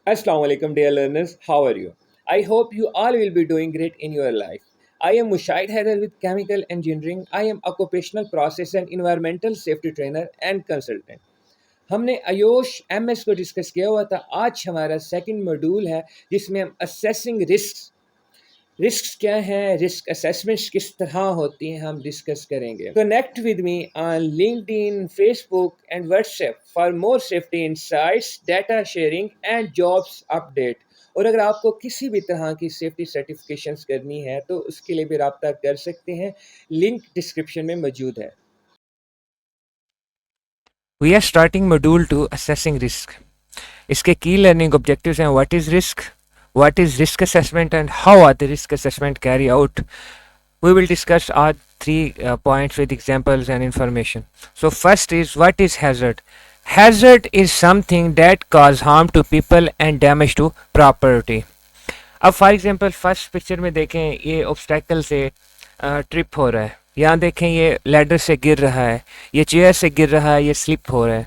Assalamu alaikum, dear learners. How are you? I hope you all will be doing great in your life. I am Mushaid Haider with Chemical Engineering. I am occupational process and environmental safety trainer and consultant. हमने आयोश MS को discuss किया हुआ था। आज हमारा second module है जिसमें हम असेसिंग रिस्क क्या हैं, रिस्क असेसमेंट्स किस तरह होती हैं, हम डिस्कस करेंगे। Connect with me on LinkedIn, Facebook and WhatsApp for more safety insights, data sharing and jobs update. और अगर आपको किसी भी तरह की सेफ्टी सर्टिफिकेशंस करनी है तो उसके लिए भी रब्ता कर सकते हैं, लिंक डिस्क्रिप्शन में मौजूद है। We are starting module 2 assessing risk. इसके key learning objectives हैं what is risk assessment and how are the risk assessment carry out. We will discuss our three points with examples and information. So first is what is hazard. Hazard is something that cause harm to people and damage to property. अब for example first picture में देखें, ये obstacle से trip हो रहा है। यहाँ देखें ये लैडर से गिर रहा है, ये चेयर से गिर रहा है, ये स्लिप हो रहा है।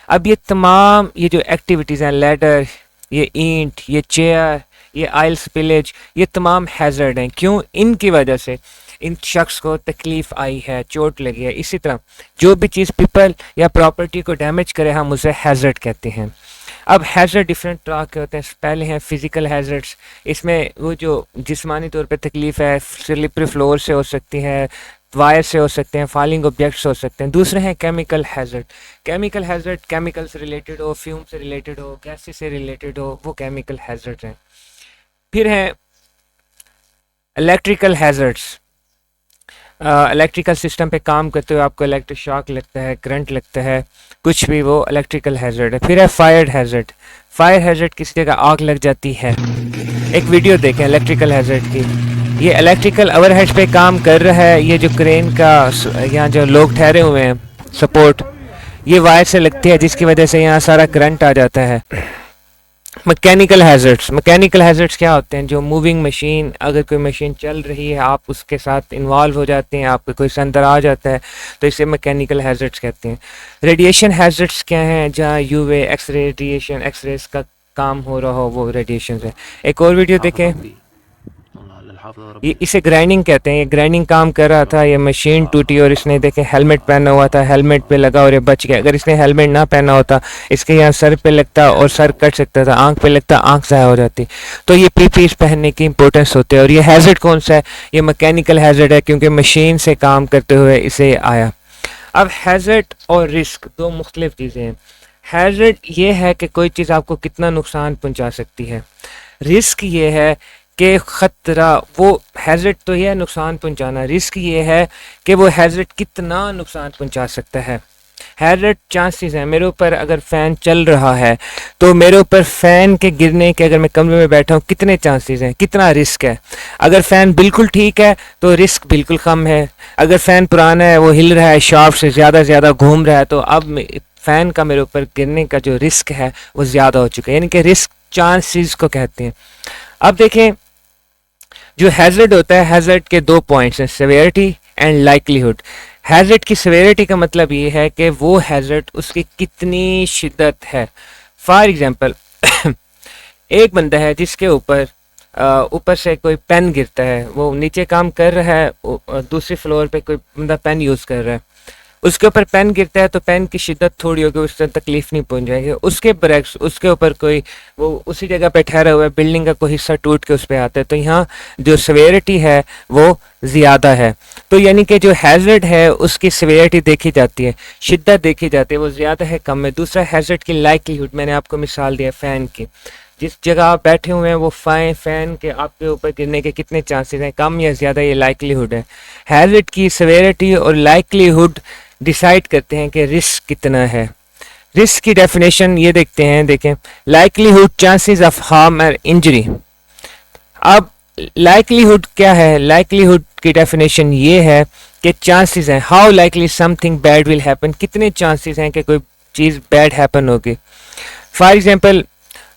अब ये तमाम ये जो एक्टिविटीज़ हैं, लैडर, ये ईंट, ये चेयर, ये आयल स्पिलेज, ये तमाम हैज़र्ड हैं। क्यों? इनकी वजह से इन शख्स को तकलीफ़ आई है, चोट लगी है। इसी तरह जो भी चीज़ पीपल या प्रॉपर्टी को डैमेज करे हम उसे हैज़र्ड कहते हैं। अब हैज़र्ड डिफरेंट तरह के होते हैं। पहले हैं फिज़िकल हैज़र्ड्स, इसमें वो जो जिस्मानी तौर पे तकलीफ़ है, स्लिपरी फ्लोर से हो सकती है, वायर से हो सकते हैं, फॉलिंग ऑब्जेक्ट्स हो सकते हैं। दूसरे हैं chemical hazard. Chemical hazard chemical से रिलेटेड हो, फ्यूम से रिलेटेड हो, गैसेस से रिलेटेड हो, वो केमिकल हैज़र्ड हैं। फिर हैं इलेक्ट्रिकल हैज़र्ड्स। इलेक्ट्रिकल सिस्टम पे काम करते हुए आपको इलेक्ट्रिक शॉक लगता है, करंट लगता है, कुछ भी, वो इलेक्ट्रिकल हैज़र्ड है। फिर है फायर हैज़र्ड। फायर हैज़र्ड किसी जगह आग लग जाती है। एक वीडियो देखें इलेक्ट्रिकल हैज़र्ड की। ये इलेक्ट्रिकल ओवरहेड पे काम कर रहा है। ये जो क्रेन का यहाँ जो लोग ठहरे हुए हैं सपोर्ट, ये वायर से लगती है जिसकी वजह से यहाँ सारा करंट आ जाता है। मैकेनिकल हैज़र्ड्स क्या होते हैं? जो मूविंग मशीन, अगर कोई मशीन चल रही है आप उसके साथ इन्वॉल्व हो जाते हैं, आपको कोई अंदर आ जाता है तो इसे मैकेनिकल हैज़र्ड्स कहते हैं। रेडिएशन हैज़र्ड्स क्या हैं? जहाँ यूवे एक्सरे रेडिएशन, एक्सरेज का काम हो रहा हो, वो रेडिएशन है। एक और वीडियो देखें, ये इसे ग्राइंडिंग कहते हैं। ये ग्राइंडिंग काम कर रहा था, ये मशीन टूटी और इसने देखे हेलमेट पहना हुआ था, हेलमेट पे लगा और ये बच गया। अगर इसने हेलमेट ना पहना होता, इसके यहाँ सर पे लगता और सर कट सकता था, आंख पे लगता, आंख ज़ाया हो जाती। तो ये पीपीई पहनने की इंपॉर्टेंस होती है। और ये हैज़र्ड कौन सा है? ये मैकेनिकल हैज़र्ड है, क्योंकि मशीन से काम करते हुए इसे आया। अब हैज़र्ड और रिस्क दो मुख्तलिफ चीज़ें हैं। हैज़र्ड ये है कि कोई चीज़ आपको कितना नुकसान पहुँचा सकती है। रिस्क ये है कि ख़तरा, वो हैज़र्ड तो ये है नुकसान पहुंचाना, रिस्क ये है कि वो हैज़र्ड कितना नुकसान पहुंचा सकता है। हैज़र्ड चांसेस हैं, मेरे ऊपर अगर फ़ैन चल रहा है तो मेरे ऊपर फ़ैन के गिरने के, अगर मैं कमरे में बैठा हूँ, कितने चांसेस हैं, कितना रिस्क है। अगर फ़ैन बिल्कुल ठीक है तो रिस्क बिल्कुल कम है। अगर फ़ैन पुराना है, वो हिल रहा है, शाफ्ट से ज़्यादा घूम रहा है, तो अब फ़ैन का मेरे ऊपर गिरने का जो रिस्क है वो ज़्यादा हो चुका है। यानी कि रिस्क चांसेस को कहते हैं। अब देखें, जो हैज़र्ड होता है, हैज़र्ड के दो पॉइंट्स हैं, सेवेरिटी एंड लाइक्लीहुड। हैज़र्ड की सेवेरिटी का मतलब ये है कि वो हैज़र्ड उसकी कितनी शिद्दत है। फॉर एग्जांपल एक बंदा है जिसके ऊपर ऊपर से कोई पेन गिरता है, वो नीचे काम कर रहा है, दूसरी फ्लोर पे कोई बंदा पेन यूज़ कर रहा है, उसके ऊपर पेन गिरता है तो पेन की शिद्दत थोड़ी होगी, उससे तकलीफ नहीं पहुंच जाएगी। उसके बरक्स उसके ऊपर कोई, वो उसी जगह पे ठहरा हुआ है, बिल्डिंग का कोई हिस्सा टूट के उस पर आता है, तो यहाँ जो सवेरिटी है वो ज़्यादा है। तो यानी कि जो हैज़र्ड है उसकी सवेरिटी देखी जाती है, शिद्दत देखी जाती है, वो ज़्यादा है कम है। दूसरा हैज़र्ड की लाइक्लीहुड, मैंने आपको मिसाल दिया फ़ैन की। जिस जगह आप बैठे हुए हैं वो फ़ैन के आपके ऊपर गिरने के कितने चांसेस हैं, कम या ज़्यादा, ये लाइक्लीहुड है। हैज़र्ड की सवेरिटी और लाइक्लीहुड डिसाइड करते हैं कि रिस्क कितना है। रिस्क की डेफिनेशन ये देखते हैं, देखें, लाइक्लीहुड चांसेस ऑफ हार्म और इंजरी। अब लाइक्लीहुड क्या है? लाइक्लीहुड की डेफिनेशन ये है कि चांसेस हैं, how likely something bad will happen, कितने चांसेस हैं कि कोई चीज़ बैड हैपन होगी। फॉर एग्जांपल,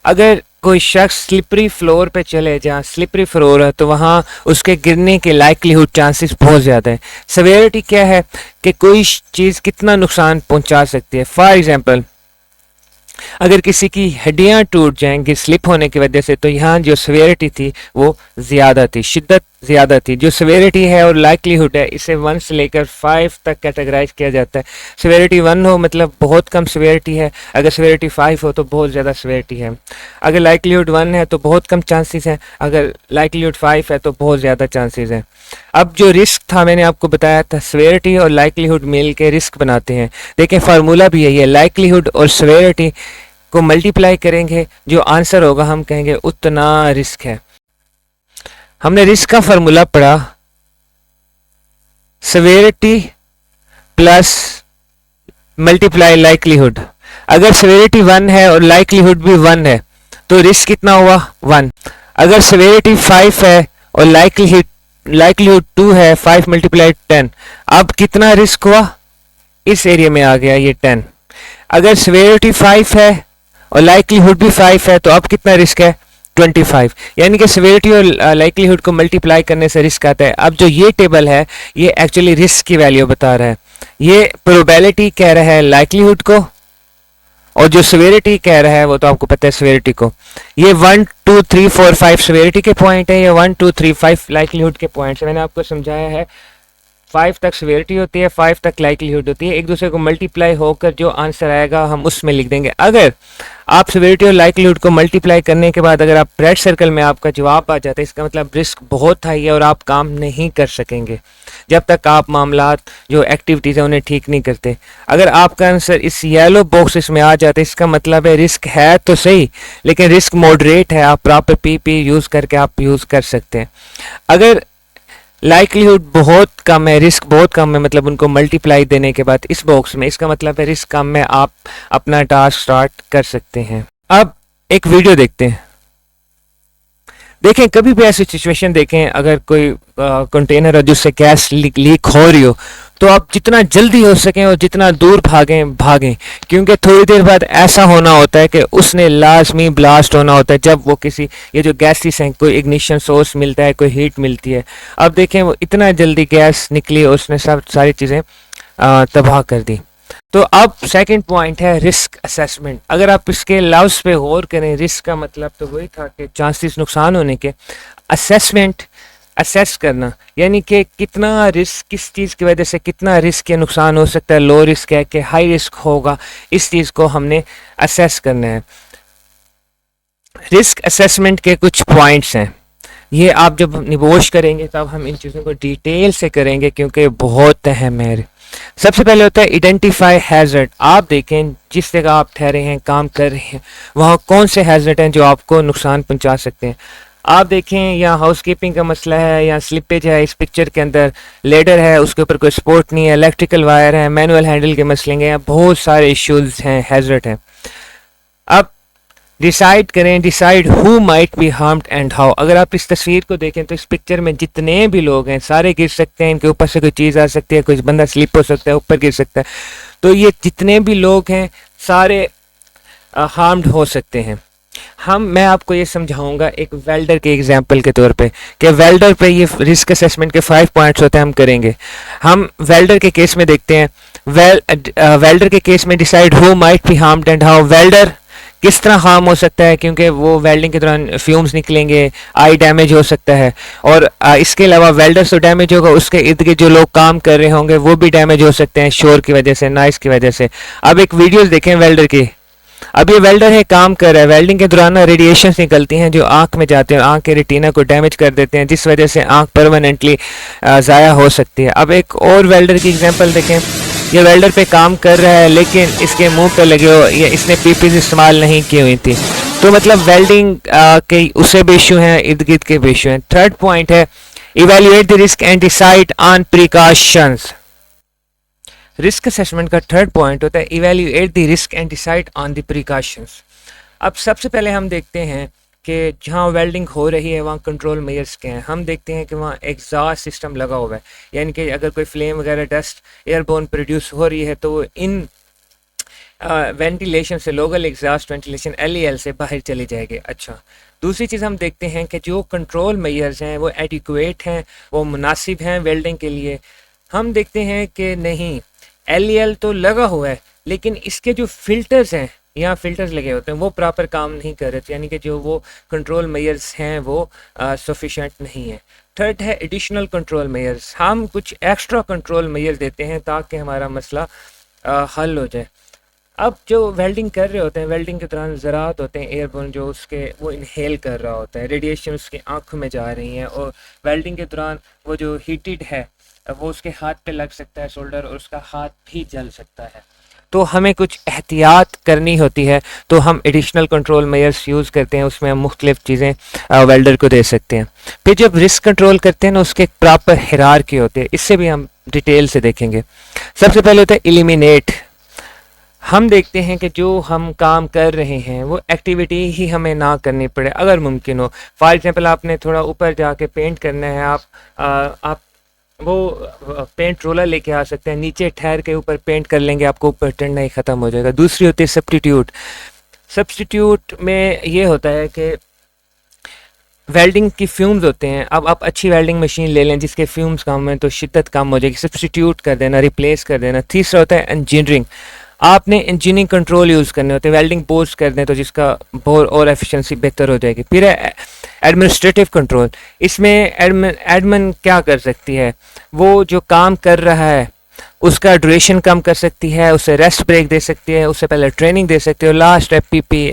अगर कोई शख्स स्लिपरी फ्लोर पे चले, जहाँ स्लिपरी फ्लोर है तो वहाँ उसके गिरने के लाइक्लीहुड चांसेस बहुत ज़्यादा है। सवेरिटी क्या है कि कोई चीज़ कितना नुकसान पहुँचा सकती है। फॉर एग्जांपल, अगर किसी की हड्डियां टूट जाएंगी स्लिप होने की वजह से, तो यहाँ जो सवेरिटी थी वो ज़्यादा थी, शिद्दत ज़्यादा थी। जो सवेरिटी है और लाइक्लीहुड है, इसे 1 से लेकर 5 तक कैटेगराइज किया जाता है। सवेरिटी 1 हो मतलब बहुत कम सवेरिटी है, अगर सवेरिटी 5 हो तो बहुत ज़्यादा सवेरिटी है। अगर लाइक्लीहुड 1 है तो बहुत कम चांसेस हैं, अगर लाइक्लीहुड 5 है तो बहुत ज़्यादा चांसेस हैं। अब जो रिस्क था मैंने आपको बताया था, सवेरिटी और लाइक्लीहुड मिल के रिस्क बनाते हैं। देखें फार्मूला भी यही है, लाइक्लीहुड और सवेरिटी को मल्टीप्लाई करेंगे, जो आंसर होगा हम कहेंगे उतना रिस्क है। हमने रिस्क का फार्मूला पढ़ा, सवेरिटी प्लस मल्टीप्लाई लाइक्लीहुड। अगर सवेरिटी 1 है और लाइक्लीहुड भी 1 है तो रिस्क कितना हुआ 1। अगर सवेरिटी 5 है और लाइक्लीहुड 2 है, 5 मल्टीप्लाई 10, अब कितना रिस्क हुआ, इस एरिया में आ गया ये 10। अगर सवेरिटी 5 है और लाइक्लीहुड भी 5 है तो अब कितना रिस्क है 25। यानी कि सवेरिटी और लाइक्लीहुड को मल्टीप्लाई करने से रिस्क आता है। अब जो ये टेबल है ये एक्चुअली रिस्क की वैल्यू बता रहा है, ये प्रोबेबिलिटी कह रहा है लाइक्लीहुड को, और जो सवेरिटी कह रहा है वो तो आपको पता है सवेरिटी को। ये 1 2 3 4 5 सवेरिटी के पॉइंट है, ये 1 2 3 5 लाइक्लीहुड के पॉइंट्स। मैंने आपको समझाया है 5 तक सवेरिटी होती है, 5 तक लाइक्लीहुड होती है, एक दूसरे को मल्टीप्लाई होकर जो आंसर आएगा हम उसमें लिख देंगे। अगर आप सवेरिटी और लाइक्लीहुड को मल्टीप्लाई करने के बाद अगर आप रेड सर्कल में आपका जवाब आ जाता है, इसका मतलब रिस्क बहुत हाई है और आप काम नहीं कर सकेंगे जब तक आप मामलात जो एक्टिविटीज़ है उन्हें ठीक नहीं करते। अगर आपका आंसर इस येलो बॉक्सेस में आ जाता है, इसका मतलब है रिस्क है तो सही लेकिन रिस्क मॉडरेट है, आप प्रॉपर पी यूज़ करके आप यूज़ कर सकते हैं। अगर लाइक्लीहुड बहुत कम है, रिस्क बहुत कम है, मतलब उनको मल्टीप्लाई देने के बाद इस बॉक्स में, इसका मतलब है रिस्क कम है, आप अपना टास्क स्टार्ट कर सकते हैं। अब एक वीडियो देखते हैं। देखें कभी भी ऐसी सिचुएशन देखें, अगर कोई कंटेनर है जिससे गैस लीक हो रही हो, तो आप जितना जल्दी हो सकें और जितना दूर भागें, क्योंकि थोड़ी देर बाद ऐसा होना होता है कि उसने लाजमी ब्लास्ट होना होता है। जब वो किसी ये जो गैसेस हैं, कोई इग्निशन सोर्स मिलता है, कोई हीट मिलती है, अब देखें वो इतना जल्दी गैस निकली और उसने सब सारी चीज़ें तबाह कर दी। तो अब सेकंड पॉइंट है रिस्क असेसमेंट। अगर आप इसके लफ्ज़ पे गौर करें, रिस्क का मतलब तो वही था कि चांसेस नुकसान होने के, असेसमेंट असेस करना, यानी कि कितना रिस्क किस चीज़ की वजह से कितना रिस्क या नुकसान हो सकता है, लो रिस्क है कि हाई रिस्क होगा, इस चीज़ को हमने असेस करना है। रिस्क असेसमेंट के कुछ पॉइंट्स हैं, ये आप जब निबोश करेंगे तब हम इन चीज़ों को डिटेल से करेंगे क्योंकि बहुत अहम है। सबसे पहले होता है आइडेंटिफाई हैजर्ड। आप देखें जिस जगह आप ठहरे हैं, काम कर रहे हैं, वहाँ कौन से हैजर्ड हैं जो आपको नुकसान पहुँचा सकते हैं। आप देखें यहाँ हाउसकीपिंग का मसला है, यहाँ स्लिपेज है, इस पिक्चर के अंदर लेडर है, उसके ऊपर कोई सपोर्ट नहीं है, इलेक्ट्रिकल वायर है, मैनुअल हैंडल के मसले हैं, यहाँ बहुत सारे इश्यूज हैं, हैजर्ड हैं। अब decide who might be harmed and how. अगर आप इस तस्वीर को देखें तो इस पिक्चर में जितने भी लोग हैं सारे गिर सकते हैं, इनके ऊपर से कोई चीज़ आ सकती है, कुछ बंदा स्लिप हो सकता है, ऊपर गिर सकता है, तो ये जितने भी लोग हैं सारे हार्म्ड हो सकते हैं। मैं आपको ये समझाऊंगा एक वेल्डर के एग्जांपल के तौर पे कि वेल्डर पे ये रिस्क असेसमेंट के 5 पॉइंट्स होते हैं, हम करेंगे। हम वेल्डर के केस में देखते हैं। वेल्डर के केस में decide who might be harmed and how. Welder किस तरह हार्म हो सकता है, क्योंकि वो वेल्डिंग के दौरान फ्यूम्स निकलेंगे, आई डैमेज हो सकता है, और इसके अलावा वेल्डर तो डैमेज होगा, उसके इर्द गिर्द जो लोग काम कर रहे होंगे वो भी डैमेज हो सकते हैं शोर की वजह से, नॉइस की वजह से। अब एक वीडियोस देखें वेल्डर की। अब ये वेल्डर है, काम कर रहा है, वेल्डिंग के दौरान रेडिएशंस निकलती हैं जो आंख में जाते हैं, आंख के रेटिना को डैमेज कर देते हैं, जिस वजह से आंख परमानेंटली ज़ाया हो सकती है। अब एक और वेल्डर की एग्जांपल देखें। ये वेल्डर पे काम कर रहा है लेकिन इसके मुंह पे लगे हो, ये इसने पीपीज इस्तेमाल नहीं की हुई थी, तो मतलब वेल्डिंग के उससे भी इशू हैं, इर्द गिर्द के भी इशू हैं। थर्ड पॉइंट है evaluate the risk and decide on precautions. Risk assessment का थर्ड पॉइंट होता है evaluate the risk and decide on the precautions. अब सबसे पहले हम देखते हैं कि जहाँ वेल्डिंग हो रही है वहाँ कंट्रोल मेजर्स क्या हैं। हम देखते हैं कि वहाँ एग्जॉस्ट सिस्टम लगा हुआ है, यानी कि अगर कोई फ्लेम वगैरह डस्ट एयरबोर्न प्रोड्यूस हो रही है तो वो इन वेंटिलेशन से, लोकल एग्जॉस्ट वेंटिलेशन LEL से बाहर चली जाएगी। अच्छा, दूसरी चीज़ हम देखते हैं कि जो कंट्रोल मेजर्स हैं वो एडिक्वेट हैं, वो मुनासिब हैं वेल्डिंग के लिए। हम देखते हैं कि नहीं, LEL तो लगा हुआ है लेकिन इसके जो फिल्टर्स हैं यहाँ फ़िल्टर्स लगे होते हैं, वो प्रॉपर काम नहीं कर रहे थे, यानी कि जो वो कंट्रोल मेजर्स हैं वो सफिशेंट नहीं है। थर्ड है एडिशनल कंट्रोल मेजर्स, हम कुछ एक्स्ट्रा कंट्रोल मेजर्स देते हैं ताकि हमारा मसला हल हो जाए। अब जो वेल्डिंग कर रहे होते हैं, वेल्डिंग के दौरान ज़रात होते हैं एयरबोर्न, जो उसके वो इनहेल कर रहा होता है, रेडिएशन उसकी आँखों में जा रही हैं, और वेल्डिंग के दौरान वो जो हीटेड है वो उसके हाथ पे लग सकता है सोल्डर, और उसका हाथ भी जल सकता है। तो हमें कुछ एहतियात करनी होती है, तो हम एडिशनल कंट्रोल मेजर्स यूज़ करते हैं, उसमें हम मुख्तलिफ़ चीज़ें वेल्डर को दे सकते हैं। फिर जब रिस्क कंट्रोल करते हैं ना, उसके एक प्रॉपर हिरार्की होते हैं, इससे भी हम डिटेल से देखेंगे। सबसे पहले होता है एलिमिनेट। हम देखते हैं कि जो हम काम कर रहे हैं वो एक्टिविटी ही हमें ना करनी पड़े अगर मुमकिन हो। फॉर एग्जांपल आपने थोड़ा ऊपर जाके पेंट करना है, आप वो पेंट रोलर लेके आ सकते हैं, नीचे ठहर के ऊपर पेंट कर लेंगे, आपको ऊपर चढ़ना ही ख़त्म हो जाएगा। दूसरी होती है सब्स्टिट्यूट। सब्स्टिट्यूट में ये होता है कि वेल्डिंग की फ्यूम्स होते हैं, अब आप अच्छी वेल्डिंग मशीन ले लें जिसके फ्यूम्स कम हैं तो शिद्दत कम हो जाएगी, सब्स्टिट्यूट कर देना, रिप्लेस कर देना। तीसरा होता है इंजीनियरिंग। आपने इंजीनियरिंग कंट्रोल यूज़ करने होते हैं, वेल्डिंग पोस्ट कर दें तो जिसका बहुत और एफिशिएंसी बेहतर हो जाएगी। फिर है एडमिनिस्ट्रेटिव कंट्रोल। इसमें एडमिन क्या कर सकती है, वो जो काम कर रहा है उसका ड्यूरेशन कम कर सकती है, उसे रेस्ट ब्रेक दे सकती है, उससे पहले ट्रेनिंग दे सकती है, और लास्ट है पीपी,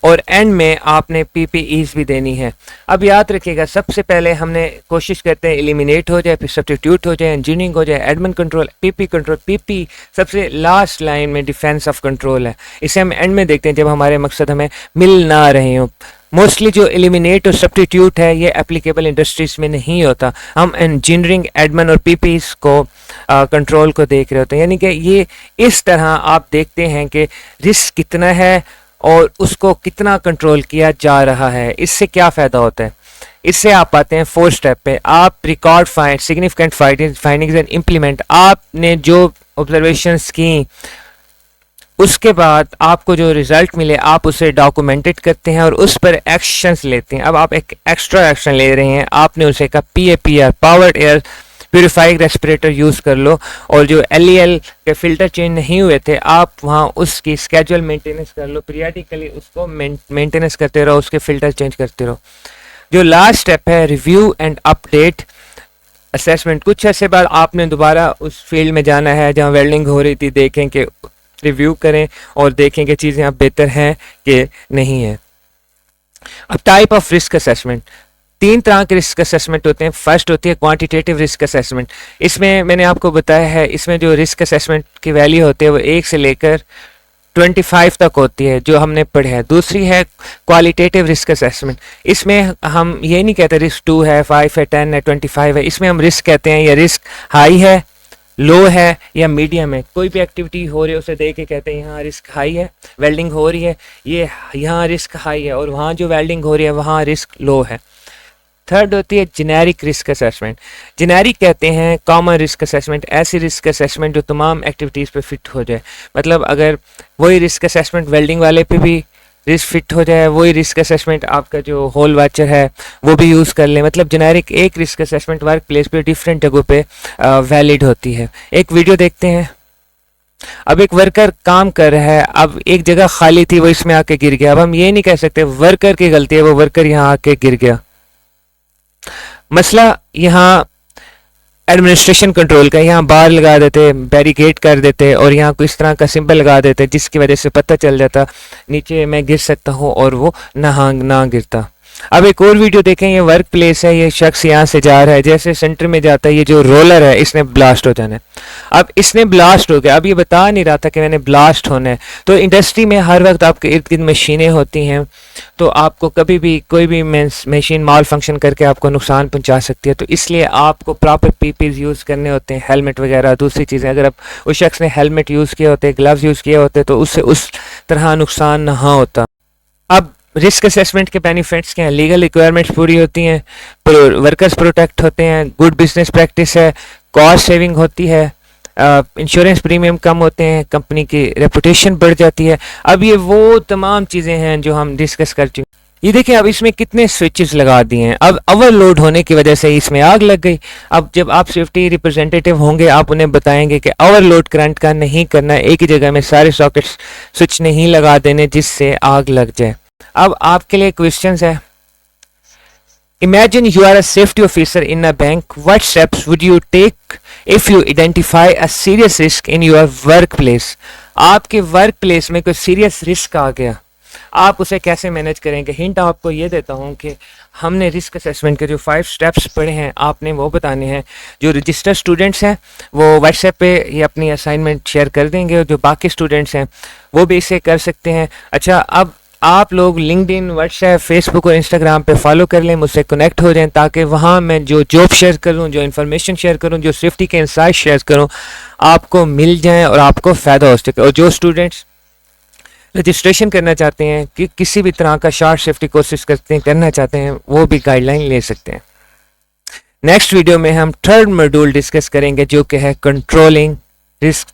और एंड में आपने पीपीईज भी देनी है। अब याद रखिएगा, सबसे पहले हमने कोशिश करते हैं एलिमिनेट हो जाए, फिर सब्स्टिट्यूट हो जाए, इंजीनियरिंग हो जाए, admin control, PP control. PP सबसे लास्ट लाइन में डिफेंस ऑफ कंट्रोल है, इसे हम एंड में देखते हैं जब हमारे मकसद हमें मिल ना रहे हों। मोस्टली जो एलिमिनेट और सब्स्टिट्यूट है ये एप्लीकेबल इंडस्ट्रीज में नहीं होता, हम इंजीनियरिंग, एडमिन और पीपीज को कंट्रोल को देख रहे होते हैं। यानी कि ये इस तरह आप देखते हैं कि रिस्क कितना है और उसको कितना कंट्रोल किया जा रहा है। इससे क्या फ़ायदा होता है, इससे आप आते हैं 4 स्टेप पे। आप record find significant findings and implement. आपने जो ऑब्जर्वेशंस की उसके बाद आपको जो रिज़ल्ट मिले आप उसे डॉक्यूमेंटेड करते हैं और उस पर एक्शंस लेते हैं। अब आप एक एक्स्ट्रा एक्शन ले रहे हैं, आपने उसे कहा PAPR, powered air purifying respirator use कर लो, और जो LEL के फ़िल्टर चेंज नहीं हुए थे आप वहाँ उसकी स्केजुअल मेंटेनेंस कर लो, पीरियडिकली उसको मेंटेनेंस करते रहो, उसके फ़िल्टर चेंज करते रहो। जो लास्ट स्टेप है रिव्यू एंड अपडेट असेसमेंट। कुछ ऐसे बाद आपने दोबारा उस फील्ड में जाना है जहाँ वेल्डिंग हो रही थी, देखें कि रिव्यू करें और देखें कि चीज़ें अब बेहतर हैं कि नहीं है। अब टाइप ऑफ रिस्क असेसमेंट, 3 तरह के रिस्क असेसमेंट होते हैं। फर्स्ट होती है क्वांटिटेटिव रिस्क असेसमेंट। इसमें मैंने आपको बताया है, इसमें जो रिस्क असेसमेंट की वैल्यू होती है वो 1 से लेकर 25 तक होती है जो हमने पढ़े हैं। दूसरी है क्वालिटेटिव रिस्क असेसमेंट। इसमें हम ये नहीं कहते रिस्क 2 है, 5 है, 10 है, 25 है। इसमें हम रिस्क कहते हैं ये रिस्क हाई है, लो है या मीडियम है। कोई भी एक्टिविटी हो रही है उसे देख के कहते हैं यहाँ रिस्क हाई है, वेल्डिंग हो रही है, ये यहाँ रिस्क हाई है, और वहाँ जो वेल्डिंग हो रही है वहाँ रिस्क लो है। थर्ड होती है जेनेरिक रिस्क असेसमेंट। जेनेरिक कहते हैं कॉमन रिस्क असेसमेंट, ऐसी रिस्क असेसमेंट जो तमाम एक्टिविटीज़ पे फिट हो जाए। मतलब अगर वही रिस्क असेसमेंट वेल्डिंग वाले पे भी रिस्क फिट हो जाए, वही रिस्क असेसमेंट आपका जो होल वाचर है वो भी यूज़ कर ले। मतलब जेनेरिक एक रिस्क असेसमेंट वर्क प्लेस पे डिफरेंट जगहों पे वैलिड होती है। एक वीडियो देखते हैं। अब एक वर्कर काम कर रहा है, अब एक जगह खाली थी वो इसमें आके गिर गया। अब हम ये नहीं कह सकते वर्कर की गलती है, वो वर्कर यहाँ आके गिर गया। मसला यहाँ एडमिनिस्ट्रेशन कंट्रोल का, यहाँ बार लगा देते, बैरिकेड कर देते और यहाँ को इस तरह का सिंबल लगा देते जिसकी वजह से पता चल जाता नीचे मैं गिर सकता हूँ और वो ना गिरता। अब एक और वीडियो देखें, ये वर्क प्लेस है, ये शख्स यहाँ से जा रहा है, जैसे सेंटर में जाता है ये जो रोलर है इसने ब्लास्ट हो जाना है। अब इसने ब्लास्ट हो गया, अब ये बता नहीं रहा था कि मैंने ब्लास्ट होना है। तो इंडस्ट्री में हर वक्त आपके इर्द गिर्द मशीनें होती हैं, तो आपको कभी भी कोई भी मशीन माल फंक्शन करके आपको नुकसान पहुंचा सकती है। तो इसलिए आपको प्रॉपर पीपीज यूज़ करने होते हैं, हेलमेट वगैरह दूसरी चीज़ें। अगर आप उस शख्स ने हेलमेट यूज़ किए होते, ग्लव्स यूज़ किए होते तो उससे उस तरह नुकसान ना होता। अब रिस्क असेसमेंट के बेनिफिट्स क्या हैं? लीगल रिक्वायरमेंट्स पूरी होती हैं, वर्कर्स प्रोटेक्ट होते हैं, गुड बिजनेस प्रैक्टिस है, कॉस्ट सेविंग होती है, इंश्योरेंस प्रीमियम कम होते हैं, कंपनी की रेपुटेशन बढ़ जाती है। अब ये वो तमाम चीज़ें हैं जो हम डिस्कस कर चुके हैं। ये देखिए अब इसमें कितने स्विचेस लगा दिए हैं, अब ओवरलोड होने की वजह से इसमें आग लग गई। अब जब आप सेफ्टी रिप्रेजेंटेटिव होंगे आप उन्हें बताएंगे कि ओवरलोड करंट का नहीं करना, एक ही जगह में सारे सॉकेट्स स्विच नहीं लगा देने जिससे आग लग जाए। अब आपके लिए क्वेश्चन है, imagine you are a safety officer in a bank. What steps would you take if you identify a serious risk in your workplace? आपके वर्क प्लेस में कोई सीरियस रिस्क आ गया, आप उसे कैसे मैनेज करेंगे? हिंट आपको ये देता हूँ कि हमने रिस्क असेसमेंट के जो 5 स्टेप्स पढ़े हैं आपने वो बताने हैं। जो रजिस्टर्ड स्टूडेंट्स हैं वो व्हाट्सएप पे ये अपनी असाइनमेंट शेयर कर देंगे और जो बाकी स्टूडेंट्स हैं वो भी इसे कर सकते हैं। अच्छा, अब आप लोग लिंक्डइन, व्हाट्सएप, फेसबुक और इंस्टाग्राम पे फॉलो कर लें, मुझसे कनेक्ट हो जाएं ताकि वहाँ मैं जो जॉब शेयर करूँ, जो इन्फॉर्मेशन शेयर करूँ, जो सेफ्टी के इंसाइट शेयर करूँ आपको मिल जाएं और आपको फ़ायदा हो सके। और जो स्टूडेंट्स रजिस्ट्रेशन करना चाहते हैं कि किसी भी तरह का शॉर्ट सेफ्टी कोर्सेज करना चाहते हैं वो भी गाइडलाइन ले सकते हैं। नेक्स्ट वीडियो में हम थर्ड मॉड्यूल डिस्कस करेंगे जो कि है कंट्रोलिंग रिस्क।